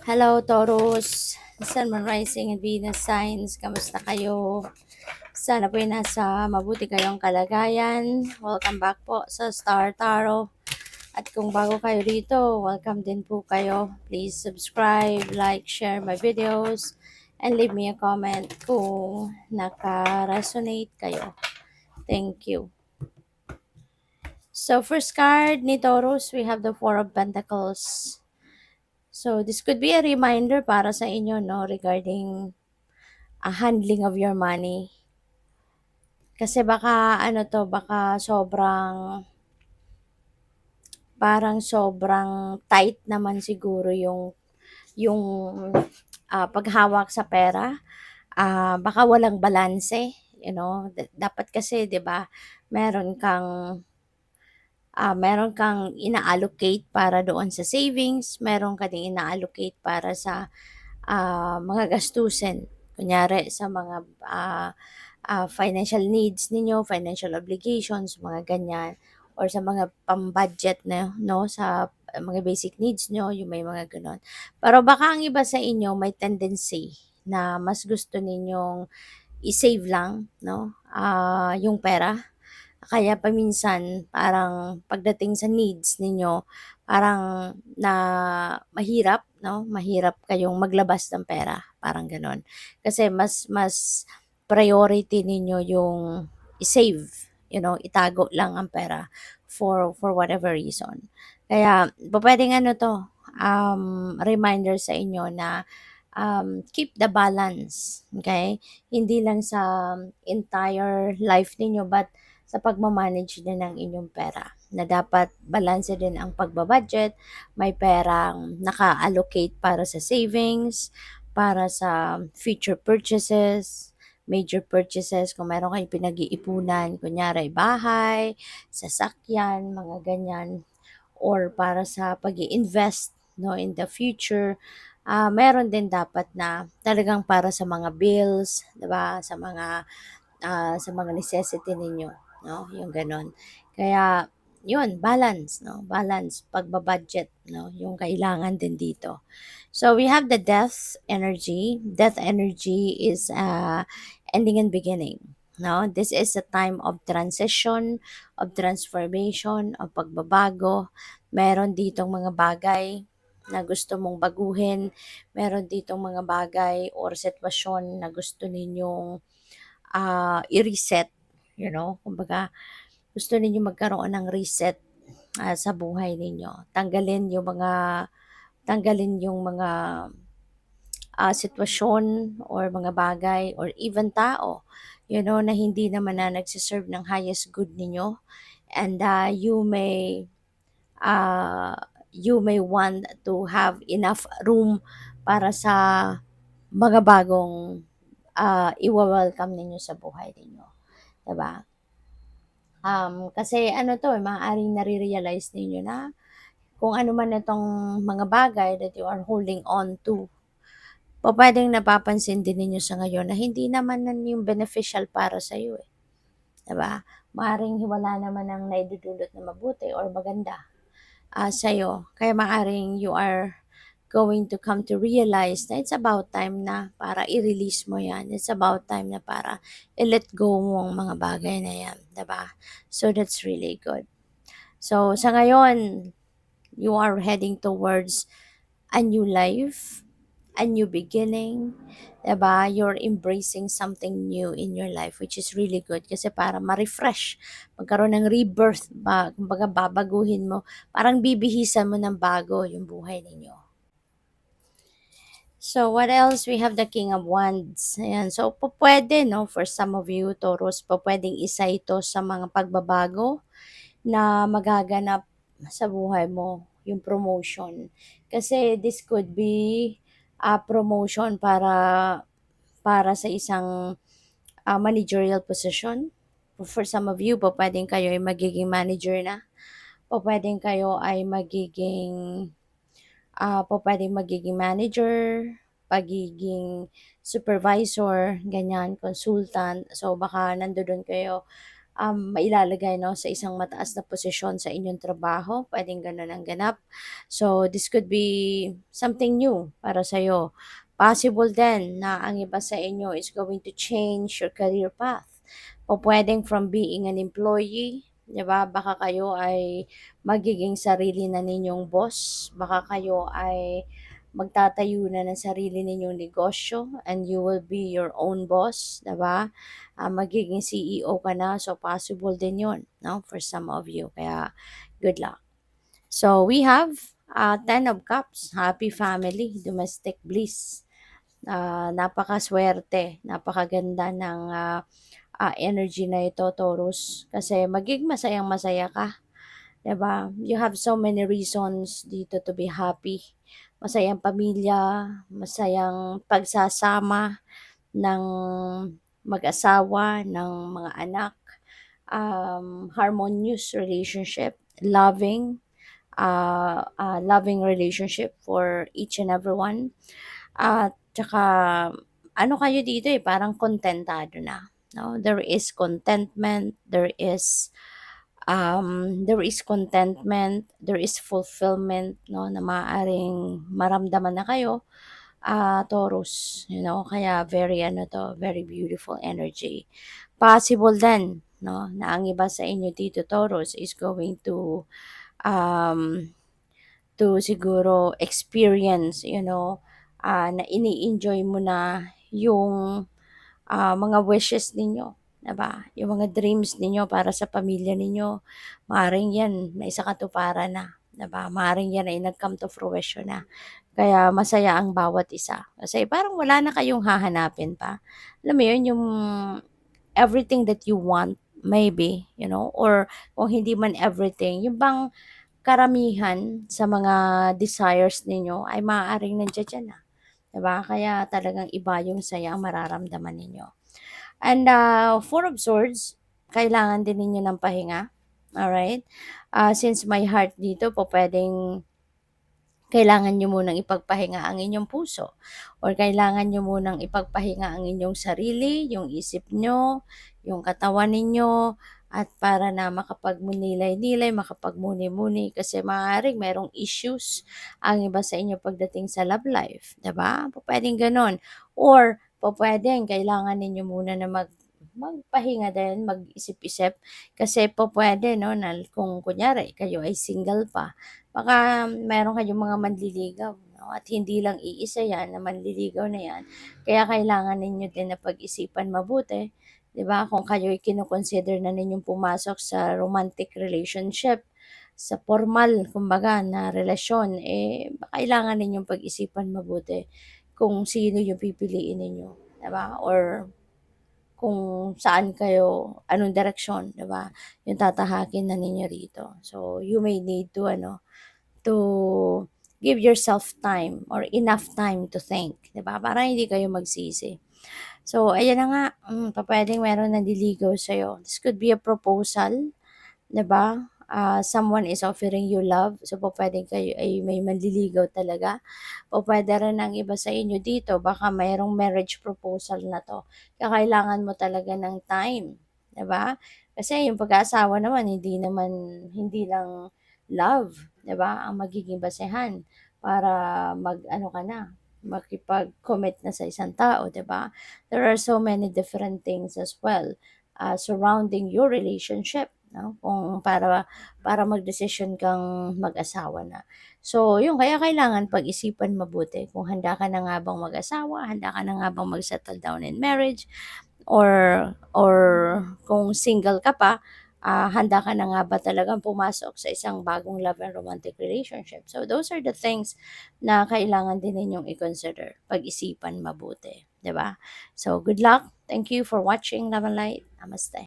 Hello, Taurus. Sun, Moon, Rising, and Venus signs. Kamusta kayo? Sana po ay nasa mabuti kayong kalagayan. Welcome back po sa Star Tarot. At kung bago kayo dito, welcome din po kayo. Please subscribe, like, share my videos, and leave me a comment kung naka-resonate kayo. Thank you. So, first card ni Taurus, we have the Four of Pentacles. So, this could be a reminder para sa inyo, no, regarding handling of your money. Kasi baka, baka sobrang tight naman siguro yung paghawak sa pera. Baka walang balanse, dapat kasi, 'di ba, meron kang ina-allocate para doon sa savings, meron ka ding ina-allocate para sa mga gastusin. Kunyari sa mga financial needs ninyo, financial obligations, mga ganyan, or sa mga pang-budget na, no, sa mga basic needs nyo, yung may mga ganon. Pero baka ang iba sa inyo may tendency na mas gusto ninyong i-save lang, no, yung pera. Kaya paminsan parang pagdating sa needs ninyo, parang na mahirap, no? Mahirap kayong maglabas ng pera, parang gano'n. Kasi mas priority ninyo yung i-save, itago lang ang pera for whatever reason. Kaya pupuwedeng reminder sa inyo na keep the balance, okay? Hindi lang sa entire life ninyo but sa pagma-manage din ng inyong pera, na dapat balanse din ang pagbabudget, may perang naka-allocate para sa savings, para sa future purchases, major purchases, kung meron kayong pinag-iipunan, kunyari bahay, sasakyan, mga ganyan, or para sa pag invest, no, in the future. Meron din dapat na talagang para sa mga bills, 'di ba? Sa mga necessity ninyo, no? Yung gano'n. Kaya, yun, balance, no? Balance, pagba-budget, no? Yung kailangan din dito. So, we have the death energy. Death energy is ending and beginning. No? This is a time of transition, of transformation, of pagbabago. Meron ditong mga bagay na gusto mong baguhin. Meron ditong mga bagay or sitwasyon na gusto ninyong i-reset, kumbaga gusto ninyo magkaroon ng reset sa buhay ninyo. Tanggalin yung mga sitwasyon or mga bagay or even tao, na hindi naman na nagsiserve ng highest good ninyo. And uh, you may want to have enough room para sa mga bagong i-welcome ninyo sa buhay ninyo. Diba? Kasi maaaring nare-realize ninyo na kung ano man itong mga bagay that you are holding on to, pwedeng napapansin din ninyo sa ngayon na hindi naman nan yung beneficial para sa iyo, 'di ba? Maaaring wala naman ang naidudulot na mabuti or maganda sa iyo. Kaya maaaring you are going to come to realize na it's about time na para i-release mo yan. It's about time na para i-let go mo ang mga bagay na yan, 'di ba? So that's really good. So sa ngayon, you are heading towards a new life, a new beginning, 'di ba? You're embracing something new in your life, which is really good kasi para ma-refresh, magkaroon ng rebirth, kumbaga babaguhin mo, parang bibihisan mo ng bago yung buhay ninyo. So, what else? We have the King of Wands. Ayan. So, pwede, no? For some of you, Taurus, pwedeng isa ito sa mga pagbabago na magaganap sa buhay mo, yung promotion. Kasi this could be a promotion para sa isang managerial position. For some of you, pwedeng kayo ay magiging manager na. Pwedeng kayo ay pwedeng magiging manager, pagiging supervisor, ganyan, consultant. So, baka nandoon kayo mailalagay 'no, sa isang mataas na posisyon sa inyong trabaho, puwedeng gano'n ang ganap. So, this could be something new para sa'yo. Possible din na ang iba sa inyo is going to change your career path. Pupuwedeng from being an employee, 'di ba, baka kayo ay magiging sarili na ninyong boss, baka kayo ay magtatayo na ng sarili ninyong negosyo and you will be your own boss, 'di ba? Magiging CEO ka na, so possible din 'yun, 'no, for some of you, kaya good luck. So we have, Ten of Cups, happy family, domestic bliss. Napakaswerte, napakaganda ng, energy na ito, Taurus, kasi magiging masayang-masaya ka, 'di ba? You have so many reasons dito to be happy. Masayang pamilya, masayang pagsasama ng mag-asawa, ng mga anak, harmonious relationship, loving relationship for each and everyone. At tsaka ano kayo dito, parang kontentado na, 'no? There is contentment, there is fulfillment, 'no, na maaaring maramdaman na kayo, Taurus, kaya very ano 'to, very beautiful energy. Possible din, 'no, na ang iba sa inyo dito, Taurus, is going um, to siguro experience, na ini-enjoy mo na yung mga wishes ninyo, 'di ba? Yung mga dreams ninyo para sa pamilya ninyo, maaaring 'yan naisa katuparan na, 'di ba? Maaaring 'yan ay nag-come to fruition na. Kaya masaya ang bawat isa. Kasi parang wala na kayong hahanapin pa. Alam mo 'yun, yung everything that you want, maybe, or kung hindi man everything, yung bang karamihan sa mga desires ninyo ay maaaring nandiya diyan na, 'di ba? Kaya talagang iba yung saya ang mararamdaman ninyo. And, Four of Swords, kailangan din ninyo ng pahinga, alright? Since may heart dito, pupuwedeng kailangan niyo munang ipagpahinga ang inyong puso or kailangan niyo munang ipagpahinga ang inyong sarili, yung isip niyo, yung katawan ninyo, at para na makapagmunilay-nilay, makapagmuni-muni kasi maaaring merong issues ang iba sa inyo pagdating sa love life, 'di ba? Pupuwedeng gano'n or pupuwedeng kailangan ninyo muna na magpahinga din, mag-isip-isip kasi pupuwede 'no, na kung kunyari kayo ay single pa, baka meron kayong mga manliligaw 'no, at hindi lang iisa 'yan na manliligaw na 'yan. Kaya kailangan ninyo din na pag-isipan mabuti, 'di ba, kung kayo'y kino-consider na ninyong pumasok sa romantic relationship, sa formal kumbaga na relasyon, kailangan ninyong pag-isipan mabuti kung sino yung pipiliin ninyo, 'di ba, or kung saan kayo, anong direksyon, 'di ba, yung tatahakin na ninyo rito. So, you may need to ano, to give yourself time or enough time to think, 'di ba, para hindi kayo magsisi. So, ayan na nga, pupuwedeng meron nanliligaw sa'yo. This could be a proposal, 'di ba? Someone is offering you love, so pupuwedeng kayo ay may manliligaw talaga. Pupuwede rin ang iba sa inyo dito baka mayroong marriage proposal na 'to, kailangan mo talaga ng time, 'di ba? Kasi yung pag-aasawa naman hindi lang love, 'di ba, ang magiging basehan para mag-ano ka na, makipag-commit na sa isang tao, 'di ba? There are so many different things as well, surrounding your relationship, 'no, kung para magdesisyon kang mag-asawa na. So, yun kaya kailangan pag-isipan mabuti kung handa ka na nga bang mag-asawa, handa ka na nga bang mag-settle down in marriage, or kung single ka pa, handa ka na nga ba talagang pumasok sa isang bagong love and romantic relationship. So, those are the things na kailangan din ninyong i-consider, pag-isipan mabuti, 'di ba? So, good luck. Thank you for watching Love and Light. Namaste.